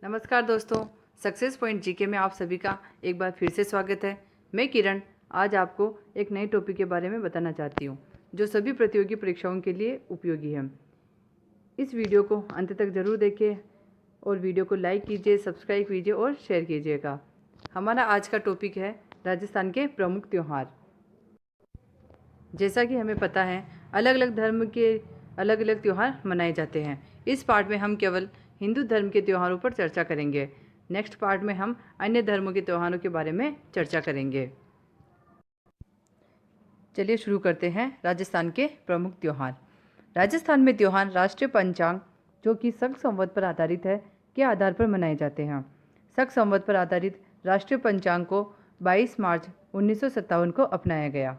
नमस्कार दोस्तों, success point GK में आप सभी का एक बार फिर से स्वागत है। मैं किरण आज आपको एक नए टॉपिक के बारे में बताना चाहती हूँ जो सभी प्रतियोगी परीक्षाओं के लिए उपयोगी है। इस वीडियो को अंत तक ज़रूर देखें और वीडियो को लाइक कीजिए, सब्सक्राइब कीजिए और शेयर कीजिएगा। हमारा आज का टॉपिक है राजस्थान के प्रमुख त्यौहार। जैसा कि हमें पता है, अलग अलग धर्म के अलग अलग त्यौहार मनाए जाते हैं। इस पार्ट में हम केवल हिंदू धर्म के त्योहारों पर चर्चा करेंगे। नेक्स्ट पार्ट में हम अन्य धर्मों के त्योहारों के बारे में चर्चा करेंगे। चलिए शुरू करते हैं राजस्थान के प्रमुख त्यौहार। राजस्थान में त्यौहार राष्ट्रीय पंचांग, जो कि शक संवत पर आधारित है, के आधार पर मनाए जाते हैं। शक संवत पर आधारित राष्ट्रीय पंचांग को 22 मार्च 1957 को अपनाया गया।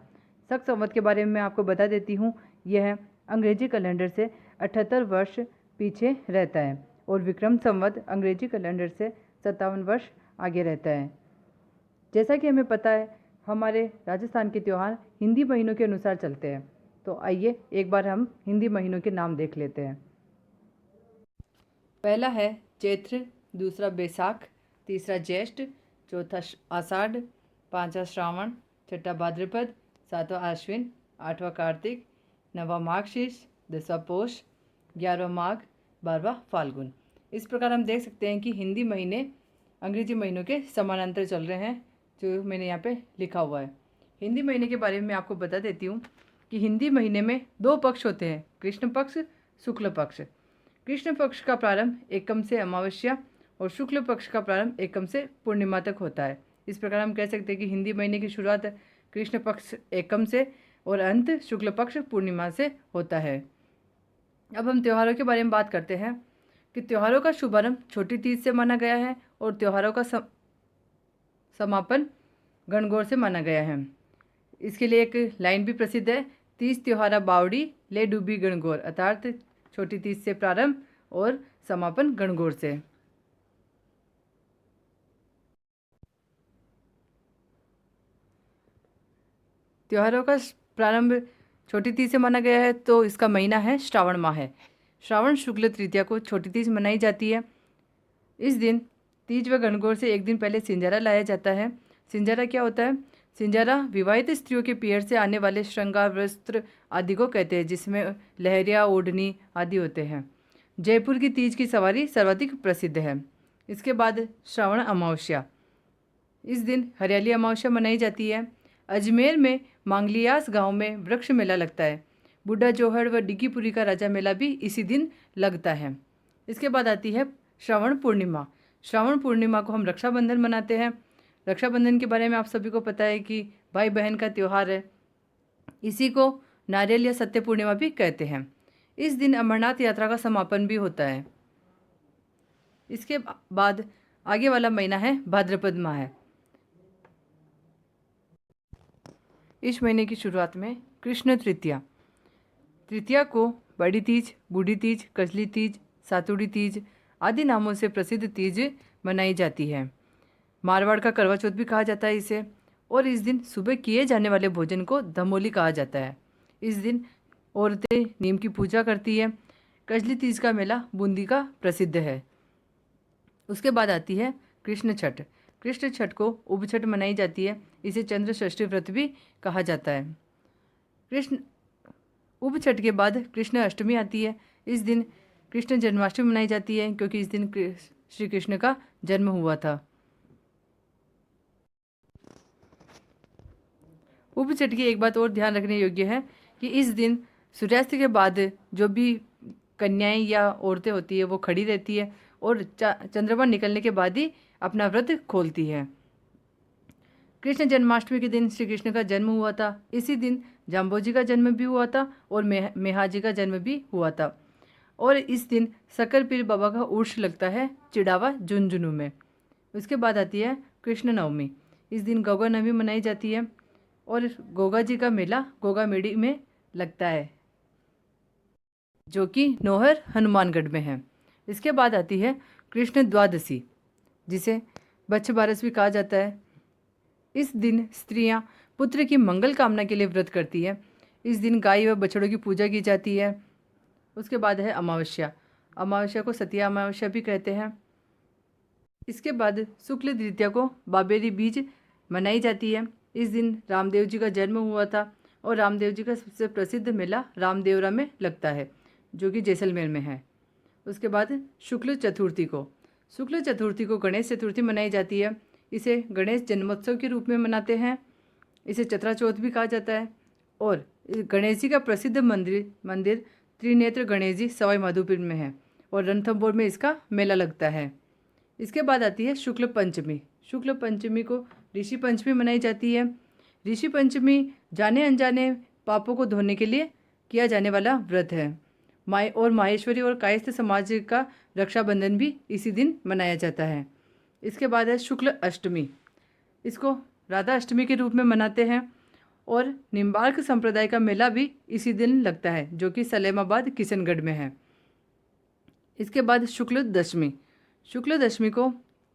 शक संवत के बारे में मैं आपको बता देती हूँ। यह अंग्रेजी कैलेंडर से 78 वर्ष पीछे रहता है और विक्रम संवत अंग्रेजी कैलेंडर से 57 वर्ष आगे रहता है। जैसा कि हमें पता है, हमारे राजस्थान के त्यौहार हिंदी महीनों के अनुसार चलते हैं। तो आइए एक बार हम हिंदी महीनों के नाम देख लेते हैं। पहला है चैत्र, दूसरा बैसाख, तीसरा ज्येष्ठ, चौथा आषाढ़, पांचवा श्रावण, छठा भाद्रपद, सातवां आश्विन, आठवां कार्तिक, नवा माघशीर्ष, 10वां पौष, 11वां माघ, 12वां फाल्गुन। इस प्रकार हम देख सकते हैं कि हिंदी महीने अंग्रेजी महीनों के समानांतर चल रहे हैं, जो मैंने यहाँ पे लिखा हुआ है। हिंदी महीने के बारे में मैं आपको बता देती हूँ कि हिंदी महीने में 2 पक्ष होते हैं, कृष्ण पक्ष, शुक्ल पक्ष। कृष्ण पक्ष का प्रारंभ एकम से अमावस्या और शुक्ल पक्ष का प्रारंभ एकम से पूर्णिमा तक होता है। इस प्रकार हम कह सकते हैं कि हिंदी महीने की शुरुआत कृष्ण पक्ष एकम से और अंत शुक्ल पक्ष पूर्णिमा से होता है। अब हम त्योहारों के बारे में बात करते हैं कि त्योहारों का शुभारंभ छोटी तीज से माना गया है और त्योहारों का समापन गणगौर से माना गया है। इसके लिए एक लाइन भी प्रसिद्ध है, तीज त्योहारा बावड़ी ले डूबी गणगौर, अर्थात छोटी तीज से प्रारंभ और समापन गणगौर से। त्योहारों का प्रारंभ छोटी तीज से माना गया है, तो इसका महीना है श्रावण माह है। श्रावण शुक्ल तृतीया को छोटी तीज मनाई जाती है। इस दिन तीज व गणगौर से एक दिन पहले सिंजारा लाया जाता है। सिंजारा क्या होता है? सिंजारा विवाहित स्त्रियों के पीहर से आने वाले श्रृंगार वस्त्र आदि को कहते हैं, जिसमें लहरिया, ओढ़नी आदि होते हैं। जयपुर की तीज की सवारी सर्वाधिक प्रसिद्ध है। इसके बाद श्रावण अमावस्या, इस दिन हरियाली अमावस्या मनाई जाती है। अजमेर में मांगलियास गांव में वृक्ष मेला लगता है। बुढ़ा जोहड़ व डिग्गीपुरी का राजा मेला भी इसी दिन लगता है। इसके बाद आती है श्रावण पूर्णिमा। श्रावण पूर्णिमा को हम रक्षाबंधन मनाते हैं। रक्षाबंधन के बारे में आप सभी को पता है कि भाई बहन का त्यौहार है। इसी को नारियल या सत्य पूर्णिमा भी कहते हैं। इस दिन अमरनाथ यात्रा का समापन भी होता है। इसके बाद आगे वाला महीना है भाद्रपद माह है। इस महीने की शुरुआत में कृष्ण तृतीया, तृतीया को बड़ी तीज, बूढ़ी तीज, कजली तीज, सातुड़ी तीज आदि नामों से प्रसिद्ध तीज मनाई जाती है। मारवाड़ का करवा चौथ भी कहा जाता है इसे। और इस दिन सुबह किए जाने वाले भोजन को धमोली कहा जाता है। इस दिन औरतें नीम की पूजा करती है। कजली तीज का मेला बूंदी का प्रसिद्ध है। उसके बाद आती है कृष्ण छठ। कृष्ण छठ को उप छठ मनाई जाती है। इसे चंद्र षष्ठी व्रत भी कहा जाता है। कृष्ण उप छठ के बाद कृष्ण अष्टमी आती है। इस दिन कृष्ण जन्माष्टमी मनाई जाती है, क्योंकि इस दिन श्री कृष्ण का जन्म हुआ था। उप छठ की एक बात और ध्यान रखने योग्य है कि इस दिन सूर्यास्त के बाद जो भी कन्याएं या औरतें होती है वो खड़ी रहती है और चंद्रमा निकलने के बाद ही अपना व्रत खोलती है। कृष्ण जन्माष्टमी के दिन श्री कृष्ण का जन्म हुआ था। इसी दिन जाम्बोजी का जन्म भी हुआ था और मेहाजी का जन्म भी हुआ था। और इस दिन शक्कर पीर बाबा का उर्स लगता है चिड़ावा झुंझुनू में। उसके बाद आती है कृष्ण नवमी। इस दिन गोगा नवमी मनाई जाती है और गोगा जी का मेला गोगा मेड़ी में लगता है, जो कि नौहर हनुमानगढ़ में है। इसके बाद आती है कृष्ण द्वादशी, जिसे बच्छ बारस भी कहा जाता है। इस दिन स्त्रियां पुत्र की मंगल कामना के लिए व्रत करती है। इस दिन गाय व बछड़ों की पूजा की जाती है। उसके बाद है अमावस्या। अमावस्या को सतिया अमावस्या भी कहते हैं। इसके बाद शुक्ल द्वितीया को बाबेरी बीज मनाई जाती है। इस दिन रामदेव जी का जन्म हुआ था और रामदेव जी का सबसे प्रसिद्ध मेला रामदेवरा में लगता है, जो कि जैसलमेर में है। उसके बाद शुक्ल चतुर्थी को गणेश चतुर्थी मनाई जाती है। इसे गणेश जन्मोत्सव के रूप में मनाते हैं। इसे चतरा चौथ भी कहा जाता है। और गणेश जी का प्रसिद्ध मंदिर त्रिनेत्र गणेश जी सवाई माधोपुर में है और रणथंभौर में इसका मेला लगता है। इसके बाद आती है शुक्ल पंचमी को ऋषि पंचमी मनाई जाती है। ऋषि पंचमी जाने अनजाने पापों को धोने के लिए किया जाने वाला व्रत है। माहेश्वरी और कायस्थ समाज का रक्षाबंधन भी इसी दिन मनाया जाता है। इसके बाद है शुक्ल अष्टमी। इसको राधा अष्टमी के रूप में मनाते हैं और निम्बार्क संप्रदाय का मेला भी इसी दिन लगता है, जो कि सलेमाबाद किशनगढ़ में है। इसके बाद शुक्ल दशमी को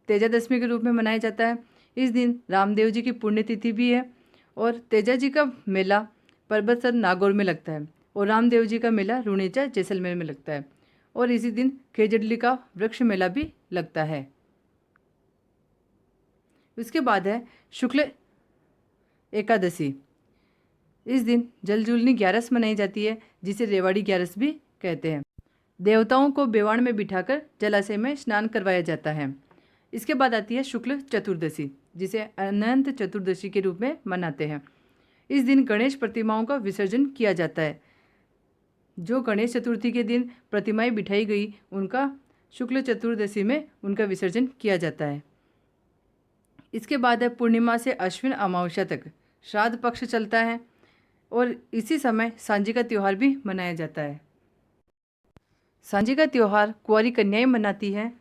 तेजा दशमी के रूप में मनाया जाता है। इस दिन रामदेव जी की पुण्यतिथि भी है और तेजा जी का मेला पर्वतसर नागौर में लगता है और रामदेव जी का मेला रुणेचा जैसलमेर में लगता है और इसी दिन खेजड़ली का वृक्ष मेला भी लगता है। उसके बाद है शुक्ल एकादशी। इस दिन जलजूलनी ग्यारस मनाई जाती है, जिसे रेवाड़ी ग्यारस भी कहते हैं। देवताओं को बेवाण में बिठाकर जलाशय में स्नान करवाया जाता है। इसके बाद आती है शुक्ल चतुर्दशी, जिसे अनंत चतुर्दशी के रूप में मनाते हैं। इस दिन गणेश प्रतिमाओं का विसर्जन किया जाता है। जो गणेश चतुर्थी के दिन प्रतिमाएं बिठाई गई, उनका शुक्ल चतुर्दशी में उनका विसर्जन किया जाता है। इसके बाद है पूर्णिमा से अश्विन अमावस्या तक श्राद्ध पक्ष चलता है और इसी समय सांझी का त्यौहार भी मनाया जाता है। सांझी का त्यौहार कुंवारी कन्याएं मनाती हैं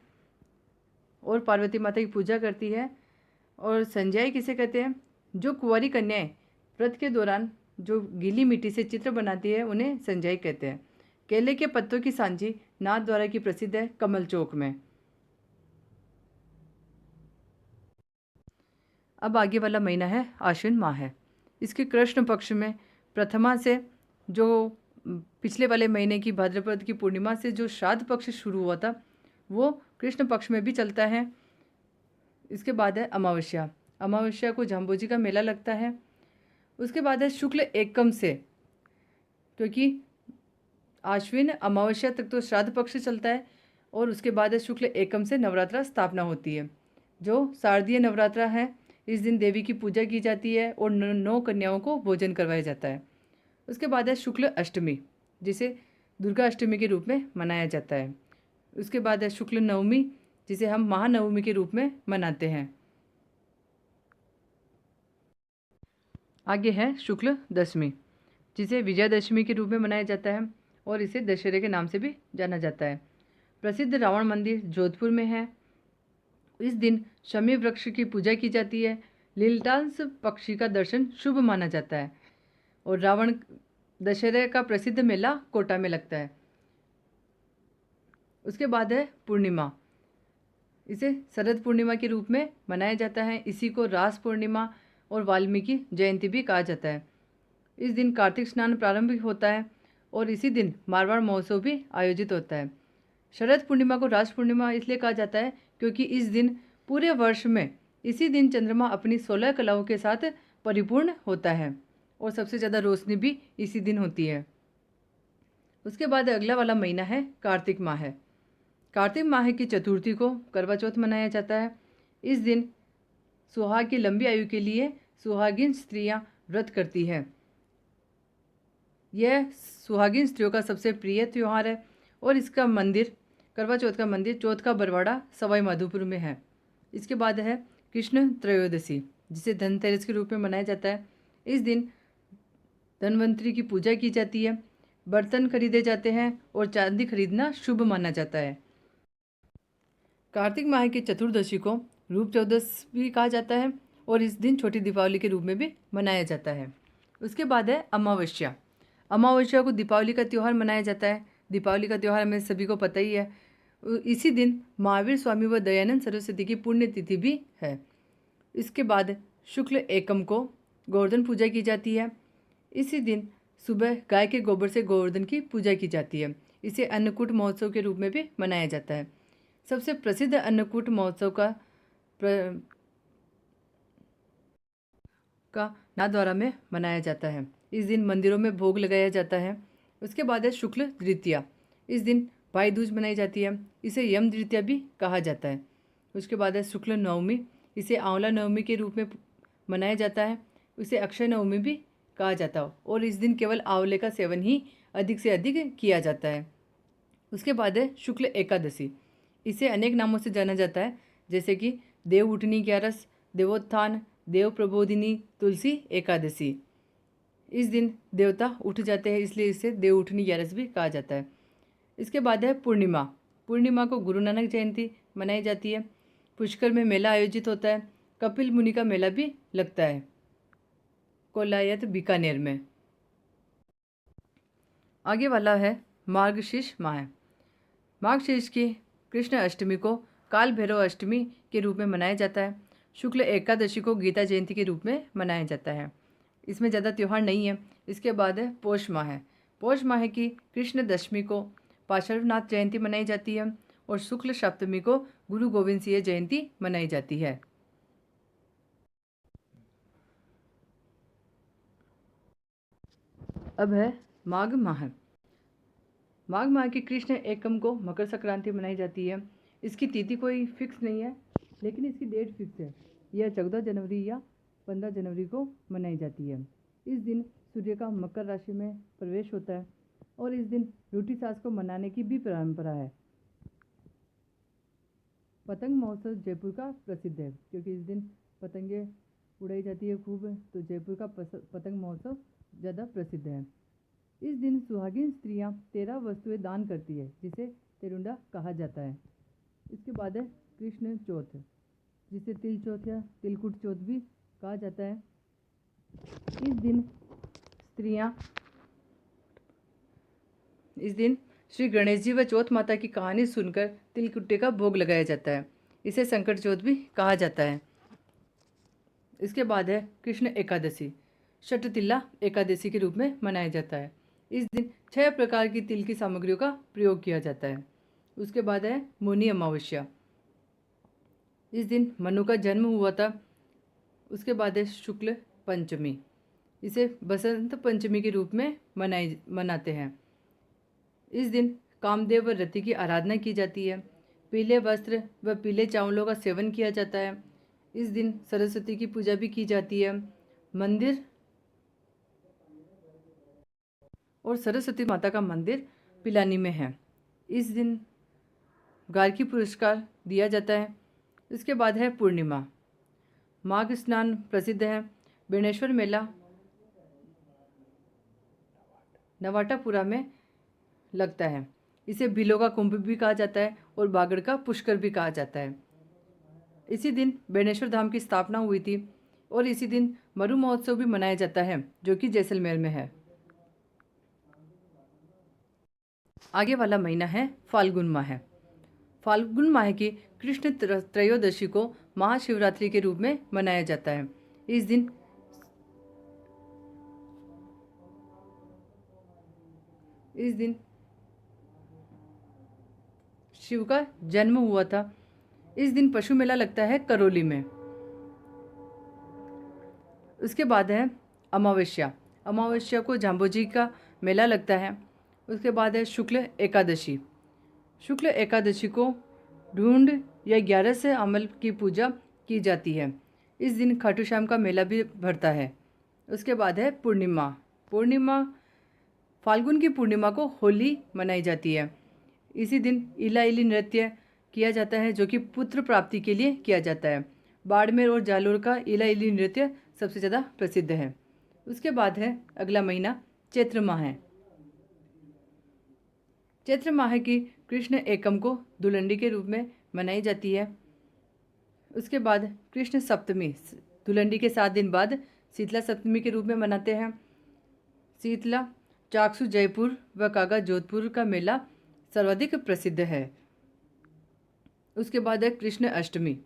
और पार्वती माता की पूजा करती है। और संध्याएं किसे कहते हैं? जो कुंवारी कन्याएं व्रत के दौरान जो गीली मिट्टी से चित्र बनाती है, उन्हें संध्याएं कहते हैं। केले के पत्तों की सांझी नाथ द्वारा की प्रसिद्ध है कमल चौक में। अब आगे वाला महीना है आश्विन माह है। इसके कृष्ण पक्ष में प्रथमा से जो पिछले वाले महीने की भाद्रपद की पूर्णिमा से जो श्राद्ध पक्ष शुरू हुआ था, वो कृष्ण पक्ष में भी चलता है। इसके बाद है अमावस्या को जाम्बोजी का मेला लगता है। उसके बाद है शुक्ल एकम से, क्योंकि आश्विन अमावस्या तक तो श्राद्ध पक्ष चलता है और उसके बाद है शुक्ल एकम से नवरात्रा स्थापना होती है, जो शारदीय नवरात्रा है। इस दिन देवी की पूजा की जाती है और 9 कन्याओं को भोजन करवाया जाता है। उसके बाद है शुक्ल अष्टमी, जिसे दुर्गा अष्टमी के रूप में मनाया जाता है। उसके बाद है शुक्ल नवमी, जिसे हम महानवमी के रूप में मनाते हैं। आगे है शुक्ल दशमी, जिसे विजयादशमी के रूप में मनाया जाता है और इसे दशहरे के नाम से भी जाना जाता है। प्रसिद्ध रावण मंदिर जोधपुर में है। इस दिन शमी वृक्ष की पूजा की जाती है। लीलटांस पक्षी का दर्शन शुभ माना जाता है और रावण दशहरे का प्रसिद्ध मेला कोटा में लगता है। उसके बाद है पूर्णिमा, इसे शरद पूर्णिमा के रूप में मनाया जाता है। इसी को रास पूर्णिमा और वाल्मीकि जयंती भी कहा जाता है। इस दिन कार्तिक स्नान प्रारंभ होता है और इसी दिन मारवाड़ महोत्सव भी आयोजित होता है। शरद पूर्णिमा को रास पूर्णिमा इसलिए कहा जाता है क्योंकि इस दिन पूरे वर्ष में इसी दिन चंद्रमा अपनी 16 कलाओं के साथ परिपूर्ण होता है और सबसे ज़्यादा रोशनी भी इसी दिन होती है। उसके बाद अगला वाला महीना है कार्तिक माह है। कार्तिक माह की चतुर्थी को करवा चौथ मनाया जाता है। इस दिन सुहाग की लंबी आयु के लिए सुहागिन स्त्रियां व्रत करती है। यह सुहागिन स्त्रियों का सबसे प्रिय त्यौहार है और इसका मंदिर, करवा चौथ का मंदिर चौथ का बरवाड़ा सवाई माधोपुर में है। इसके बाद है कृष्ण त्रयोदशी, जिसे धनतेरस के रूप में मनाया जाता है। इस दिन धनवंतरी की पूजा की जाती है, बर्तन खरीदे जाते हैं और चांदी खरीदना शुभ माना जाता है। कार्तिक माह की चतुर्दशी को रूप चौदस भी कहा जाता है और इस दिन छोटी दीपावली के रूप में भी मनाया जाता है। उसके बाद है अमावस्या को दीपावली का त्यौहार मनाया जाता है। दीपावली का त्यौहार हमें सभी को पता ही है। इसी दिन महावीर स्वामी व दयानंद सरस्वती की पुण्यतिथि भी है। इसके बाद शुक्ल एकम को गोवर्धन पूजा की जाती है। इसी दिन सुबह गाय के गोबर से गोवर्धन की पूजा की जाती है। इसे अन्नकूट महोत्सव के रूप में भी मनाया जाता है। सबसे प्रसिद्ध अन्नकूट महोत्सव का नाथद्वारा में मनाया जाता है। इस दिन मंदिरों में भोग लगाया जाता है। उसके बाद है शुक्ल द्वितीया। इस दिन भाई दूज मनाई जाती है। इसे यम द्वितीया भी कहा जाता है। उसके बाद है शुक्ल नवमी। इसे आंवला नवमी के रूप में मनाया जाता है। इसे अक्षय नवमी भी कहा जाता है और इस दिन केवल आंवले का सेवन ही अधिक से अधिक किया जाता है। उसके बाद है शुक्ल एकादशी। इसे अनेक नामों से जाना जाता है, जैसे कि देव उठनी ग्यारस, देवोत्थान, देव प्रबोधिनी, तुलसी एकादशी। इस दिन देवता उठ जाते हैं, इसलिए इसे देव उठनी ग्यारस भी कहा जाता है। इसके बाद है पूर्णिमा। पूर्णिमा को गुरु नानक जयंती मनाई जाती है। पुष्कर में मेला आयोजित होता है। कपिल मुनि का मेला भी लगता है कोलायत बीकानेर में। आगे वाला है मार्गशीर्ष माह। मार्गशीर्ष की कृष्ण अष्टमी को काल भैरव अष्टमी के रूप में मनाया जाता है। शुक्ल एकादशी को गीता जयंती के रूप में मनाया जाता है। इसमें ज़्यादा त्यौहार नहीं है। इसके बाद है पौष माह। पौष माह की कृष्ण दशमी को पार्श्वनाथ जयंती मनाई जाती है और शुक्ल सप्तमी को गुरु गोविंद सिंह जयंती मनाई जाती है। अब है माघ माह। माघ माह की कृष्ण एकम को मकर संक्रांति मनाई जाती है। इसकी तिथि कोई फिक्स नहीं है, लेकिन इसकी डेट फिक्स है। यह 14 जनवरी या 15 जनवरी को मनाई जाती है। इस दिन सूर्य का मकर राशि में प्रवेश होता है और इस दिन रोटी सास को मनाने की भी परंपरा है। पतंग महोत्सव जयपुर का प्रसिद्ध है, क्योंकि इस दिन पतंगे उड़ाई जाती है खूब, तो जयपुर का पतंग महोत्सव ज़्यादा प्रसिद्ध है। इस दिन सुहागिन स्त्रियां 13 वस्तुएं दान करती है, जिसे तेरुंडा कहा जाता है। इसके बाद है कृष्ण चौथ, जिसे तिल चौथ या तिलकुट चौथ भी कहा जाता है। इस दिन श्री गणेश जी व चौथ माता की कहानी सुनकर तिलकुट्टे का भोग लगाया जाता है। इसे संकट चौथ भी कहा जाता है। इसके बाद है कृष्ण एकादशी। षटतिला एकादशी के रूप में मनाया जाता है। इस दिन 6 प्रकार की तिल की सामग्रियों का प्रयोग किया जाता है। उसके बाद है मौनी अमावस्या। इस दिन मनु का जन्म हुआ था। उसके बाद है शुक्ल पंचमी। इसे बसंत पंचमी के रूप में मनाते हैं। इस दिन कामदेव व रति की आराधना की जाती है। पीले वस्त्र व पीले चावलों का सेवन किया जाता है। इस दिन सरस्वती की पूजा भी की जाती है। मंदिर और सरस्वती माता का मंदिर पिलानी में है। इस दिन गार्गी पुरस्कार दिया जाता है। इसके बाद है पूर्णिमा। माघ स्नान प्रसिद्ध है। बेणेश्वर मेला नवाटापुरा में लगता है। इसे भीलों का कुंभ भी कहा जाता है और बागड़ का पुष्कर भी कहा जाता है। इसी दिन बेणेश्वर धाम की स्थापना हुई थी और इसी दिन मरु महोत्सव भी मनाया जाता है, जो कि जैसलमेर में है। आगे वाला महीना है फाल्गुन माह। फाल्गुन माह की कृष्ण त्रयोदशी को महाशिवरात्रि के रूप में मनाया जाता है। इस दिन शिव का जन्म हुआ था। इस दिन पशु मेला लगता है करौली में। उसके बाद है अमावस्या। अमावस्या को जाम्बोजी का मेला लगता है। उसके बाद है शुक्ल एकादशी। शुक्ल एकादशी को ढूंढ या 11 से अमल की पूजा की जाती है। इस दिन खाटू श्याम का मेला भी भरता है। उसके बाद है पूर्णिमा। फाल्गुन की पूर्णिमा को होली मनाई जाती है। इसी दिन इला इली नृत्य किया जाता है, जो कि पुत्र प्राप्ति के लिए किया जाता है। बाड़मेर और जालोर का इला इली नृत्य सबसे ज़्यादा प्रसिद्ध है। उसके बाद है अगला महीना चैत्र माह। चैत्र माह की कृष्ण एकम को धुलंडी के रूप में मनाई जाती है। उसके बाद कृष्ण सप्तमी, धुलंडी के 7 दिन बाद शीतला सप्तमी के रूप में मनाते हैं। शीतला चाकसू जयपुर व कागा जोधपुर का मेला सर्वाधिक प्रसिद्ध है। उसके बाद है कृष्ण अष्टमी।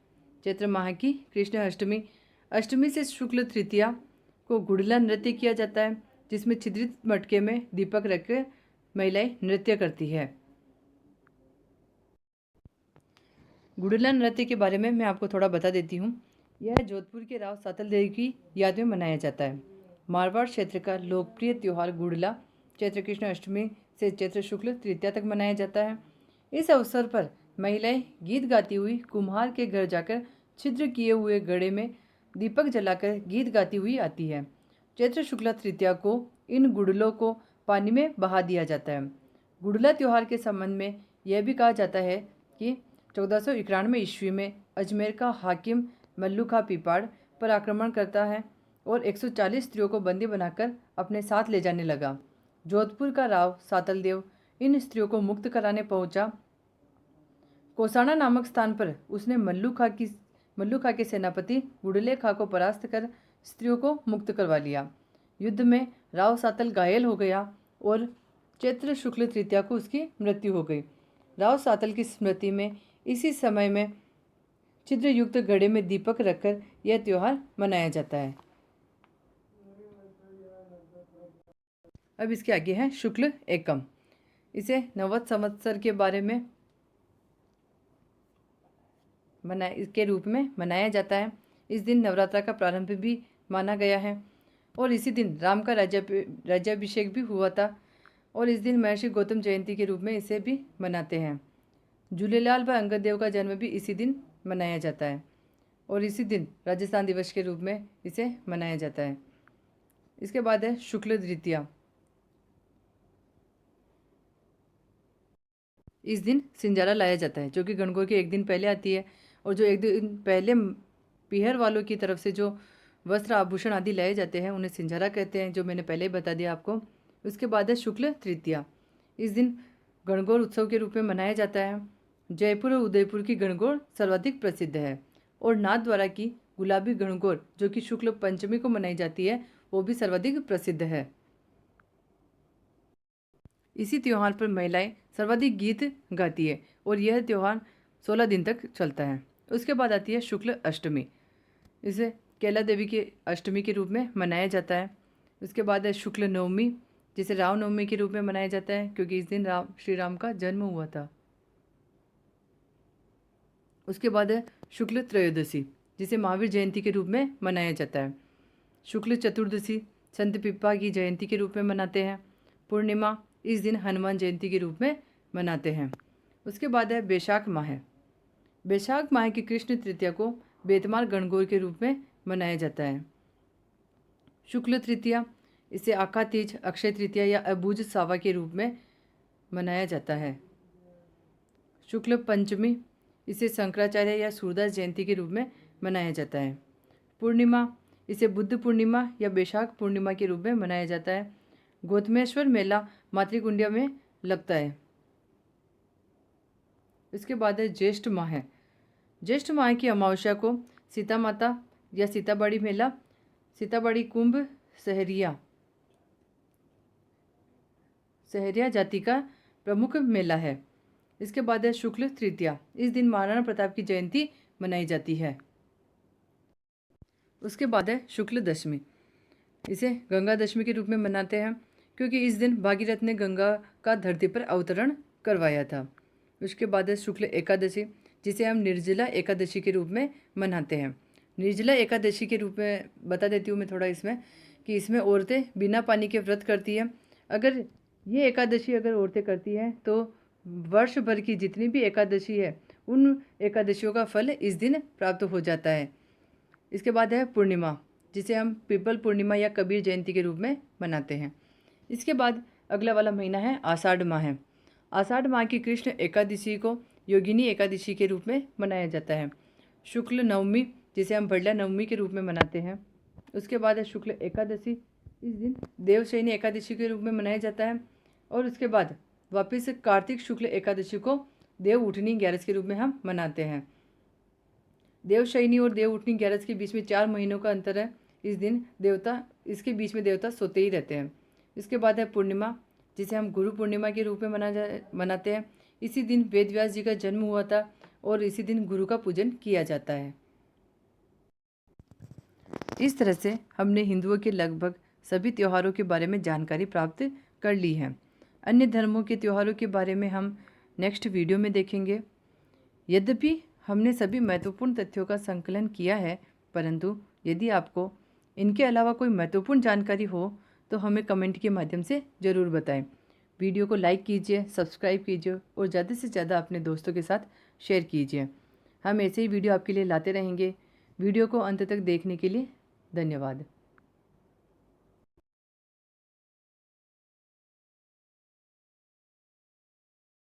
चैत्र माह की कृष्ण अष्टमी। अष्टमी से शुक्ल तृतीया को गुड़ला नृत्य किया जाता है, जिसमें छिद्रित मटके में दीपक रखकर महिलाएं नृत्य करती है। गुड़ला नृत्य के बारे में मैं आपको थोड़ा बता देती हूँ। यह जोधपुर के राव सातल देव की याद में मनाया जाता है। मारवाड़ क्षेत्र का लोकप्रिय त्यौहार गुड़ला चैत्र कृष्ण अष्टमी से चैत्र शुक्ल तृतीया तक मनाया जाता है। इस अवसर पर महिलाएं गीत गाती हुई कुम्हार के घर जाकर छिद्र किए हुए घड़े में दीपक जलाकर गीत गाती हुई आती है। चैत्र शुक्ला तृतीया को इन गुड़लों को पानी में बहा दिया जाता है। गुड़ला त्यौहार के संबंध में यह भी कहा जाता है कि 1491 ईस्वी में अजमेर का हाकिम मल्लू खां पीपाड़ पर आक्रमण करता है और 140 स्त्रियों को बंदी बनाकर अपने साथ ले जाने लगा। जोधपुर का राव सातल देव इन स्त्रियों को मुक्त कराने पहुंचा। कोसाना नामक स्थान पर उसने मल्लू खां के सेनापति गुड़ले खां को परास्त कर स्त्रियों को मुक्त करवा लिया। युद्ध में राव सातल घायल हो गया और चैत्र शुक्ल तृतीया को उसकी मृत्यु हो गई। राव सातल की स्मृति में इसी समय में छिद्रयुक्त घड़े में दीपक रखकर यह त्यौहार मनाया जाता है। अब इसके आगे है शुक्ल एकम। इसे नववत संवत्सर के बारे में के रूप में मनाया जाता है। इस दिन नवरात्रा का प्रारंभ भी माना गया है और इसी दिन राम का राज्याभिषेक भी हुआ था और इस दिन महर्षि गौतम जयंती के रूप में इसे भी मनाते हैं। झूलेलाल व अंगद देव का जन्म भी इसी दिन मनाया जाता है और इसी दिन राजस्थान दिवस के रूप में इसे मनाया जाता है। इसके बाद है शुक्ल द्वितीया। इस दिन सिंजारा लाया जाता है जो कि गणगौर के एक दिन पहले आती है और जो एक दिन पहले पीहर वालों की तरफ से जो वस्त्र आभूषण आदि लाए जाते हैं उन्हें सिंजारा कहते हैं, जो मैंने पहले ही बता दिया आपको। उसके बाद है शुक्ल तृतीया। इस दिन गणगौर उत्सव के रूप में मनाया जाता है। जयपुर और उदयपुर की गणगौर सर्वाधिक प्रसिद्ध है और नाथद्वारा की गुलाबी गणगौर जो कि शुक्ल पंचमी को मनाई जाती है वो भी सर्वाधिक प्रसिद्ध है। इसी त्यौहार पर महिलाएं सर्वाधिक गीत गाती है और यह त्यौहार 16 दिन तक चलता है। उसके बाद आती है शुक्ल अष्टमी। इसे कैला देवी की अष्टमी के रूप में मनाया जाता है। उसके बाद है शुक्ल नवमी, जिसे रामनवमी के रूप में मनाया जाता है क्योंकि इस दिन श्री राम का जन्म हुआ था। उसके बाद है शुक्ल त्रयोदशी, जिसे महावीर जयंती के रूप में मनाया जाता है। शुक्ल चतुर्दशी संत पिप्पा की जयंती के रूप में मनाते हैं। पूर्णिमा इस दिन हनुमान जयंती के रूप में मनाते हैं। उसके बाद है बैशाख माह। बैशाख माह की कृष्ण तृतीया को बेतमार गणगौर के रूप में मनाया जाता है। शुक्ल तृतीया इसे आका तीज, अक्षय तृतीया या अबूझ सावा के रूप में मनाया जाता है। शुक्ल पंचमी इसे शंकराचार्य या सूरदास जयंती के रूप में मनाया जाता है। पूर्णिमा इसे बुद्ध पूर्णिमा या बैशाख पूर्णिमा के रूप में मनाया जाता है। गौतमेश्वर मेला मातृकुंडिया में लगता है। इसके बाद है ज्येष्ठ माह। ज्येष्ठ माह की अमावस्या को सीता माता या सीताबाड़ी मेला, सीताबाड़ी कुंभ सहरिया जाति का प्रमुख मेला है। इसके बाद है शुक्ल तृतीया। इस दिन महाराणा प्रताप की जयंती मनाई जाती है। उसके बाद है शुक्ल दशमी। इसे गंगा दशमी के रूप में मनाते हैं क्योंकि इस दिन भागीरथ ने गंगा का धरती पर अवतरण करवाया था। उसके बाद है शुक्ल एकादशी, जिसे हम निर्जला एकादशी के रूप में मनाते हैं। निर्जला एकादशी के रूप में बता देती हूँ मैं थोड़ा इसमें कि इसमें औरतें बिना पानी के व्रत करती हैं। अगर ये एकादशी औरतें करती हैं तो वर्ष भर की जितनी भी एकादशी है उन एकादशियों का फल इस दिन प्राप्त हो जाता है। इसके बाद है पूर्णिमा, जिसे हम पीपल पूर्णिमा या कबीर जयंती के रूप में मनाते हैं। इसके बाद अगला वाला महीना है आषाढ़ माह। आषाढ़ माह की कृष्ण एकादशी को योगिनी एकादशी के रूप में मनाया जाता है। शुक्ल नवमी, जिसे हम बड़ला नवमी के रूप में मनाते हैं। उसके बाद है शुक्ल एकादशी। इस दिन देवशयनी एकादशी के रूप में मनाया जाता है और उसके बाद वापस कार्तिक शुक्ल एकादशी को देव उठनी ग्यारस के रूप में हम मनाते हैं। देवशयनी और देव उठनी ग्यारस के बीच में 4 महीनों का अंतर है। इसके बीच में देवता सोते ही रहते हैं। इसके बाद है पूर्णिमा, जिसे हम गुरु पूर्णिमा के रूप में मनाते हैं। इसी दिन वेद व्यास जी का जन्म हुआ था और इसी दिन गुरु का पूजन किया जाता है। इस तरह से हमने हिंदुओं के लगभग सभी त्योहारों के बारे में जानकारी प्राप्त कर ली है। अन्य धर्मों के त्योहारों के बारे में हम नेक्स्ट वीडियो में देखेंगे। यद्यपि हमने सभी महत्वपूर्ण तथ्यों का संकलन किया है, परंतु यदि आपको इनके अलावा कोई महत्वपूर्ण जानकारी हो तो हमें कमेंट के माध्यम से ज़रूर बताएं। वीडियो को लाइक कीजिए, सब्सक्राइब कीजिए और ज़्यादा से ज़्यादा अपने दोस्तों के साथ शेयर कीजिए। हम ऐसे ही वीडियो आपके लिए लाते रहेंगे। वीडियो को अंत तक देखने के लिए धन्यवाद।